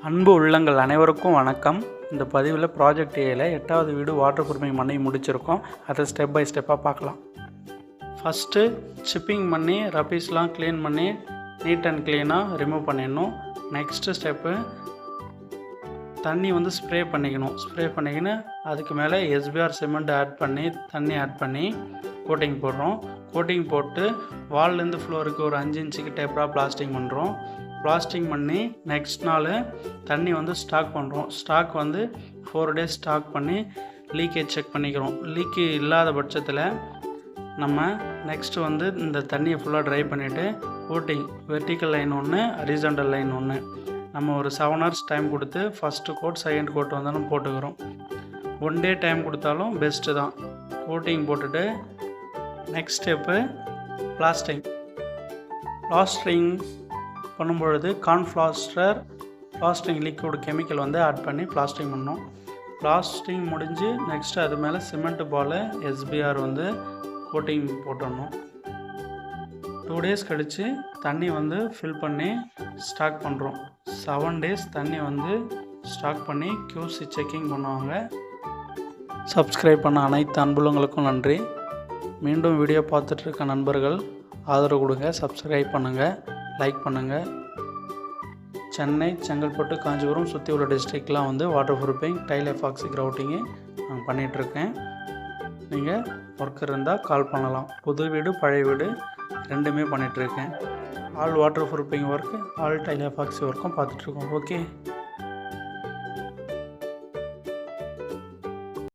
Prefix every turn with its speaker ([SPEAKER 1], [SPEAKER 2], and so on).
[SPEAKER 1] அன்பு உள்ளங்கள் அனைவருக்கும் வணக்கம். இந்த பதிவில் ப்ராஜெக்ட் ஏல 8வது வீடு வாட்டர் ப்ரூஃபிங் பண்ணி முடிச்சிருக்கோம். அதை ஸ்டெப் பை ஸ்டெப்பாக பார்க்கலாம். ஃபஸ்ட்டு சிப்பிங் பண்ணி ரப்பீஸ்லாம் க்ளீன் பண்ணி நீட் அண்ட் க்ளீனாக ரிமூவ் பண்ணிடணும். நெக்ஸ்ட்டு ஸ்டெப்பு தண்ணி ஸ்ப்ரே பண்ணிக்கின்னு அதுக்கு மேலே எஸ்பிஆர் சிமெண்ட் தண்ணி ஆட் பண்ணி கோட்டிங் போடுறோம். கோட்டிங் போட்டு வால்லேருந்து ஃப்ளோருக்கு ஒரு 5 இன்ச்சுக்கு டேப்பராக பிளாஸ்டிங் பண்ணி நெக்ஸ்ட் நாள் தண்ணி ஸ்டாக் பண்ணுறோம். ஸ்டாக் 4 days ஸ்டாக் பண்ணி லீக்கேஜ் செக் பண்ணிக்கிறோம். லீக்கு இல்லாத பட்சத்தில் நம்ம நெக்ஸ்ட்டு இந்த தண்ணியை ஃபுல்லாக ட்ரை பண்ணிவிட்டு கோட்டிங் வெர்டிக்கல் லைன் ஒன்று, ஹரிசாண்டல் லைன் ஒன்று நம்ம ஒரு 7 hours டைம் கொடுத்து ஃபஸ்ட்டு கோட் செகண்ட் கோட் நம்ம போட்டுக்கிறோம். 1 day டைம் கொடுத்தாலும் பெஸ்ட்டு தான். கோட்டிங் போட்டுட்டு நெக்ஸ்ட் ஸ்டெப்பு பிளாஸ்டரிங் பண்ணும்பொழுது பிளாஸ்டரிங் லிக்விட் கெமிக்கல் ஆட் பண்ணி பிளாஸ்டரிங் பண்ணோம். பிளாஸ்டரிங் முடிஞ்சு நெக்ஸ்ட்டு அது மேலே சிமெண்ட் பால் எஸ்பிஆர் கோட்டிங் போட்டுடணும். 2 days கழித்து தண்ணி ஃபில் பண்ணி ஸ்டாக் பண்ணுறோம். 7 days தண்ணி ஸ்டாக் பண்ணி QC செக்கிங் பண்ணுவாங்க. சப்ஸ்கிரைப் பண்ண அனைத்து அன்புள்ளங்களுக்கும் நன்றி. மீண்டும் வீடியோ பார்த்துட்ருக்க நண்பர்கள் ஆதரவு கொடுங்க, சப்ஸ்கிரைப் பண்ணுங்கள், லைக் பண்ணுங்கள். சென்னை, செங்கல்பட்டு, காஞ்சிபுரம் சுற்றி உள்ள டிஸ்ட்ரிக்ட்லாம் வாட்டர் ப்ரூஃபிங் டைல் எஃபாக்சி கிரவுட்டிங்கு நான் பண்ணிகிட்ருக்கேன். நீங்கள் ஒர்க்கர் இருந்தால் கால் பண்ணலாம். புது வீடு பழைய வீடு ரெண்டுமே பண்ணிகிட்ருக்கேன். All water proofing work, all tile epoxy ஒர்க்கும் பார்த்துட்ருக்கோம். ஓகே.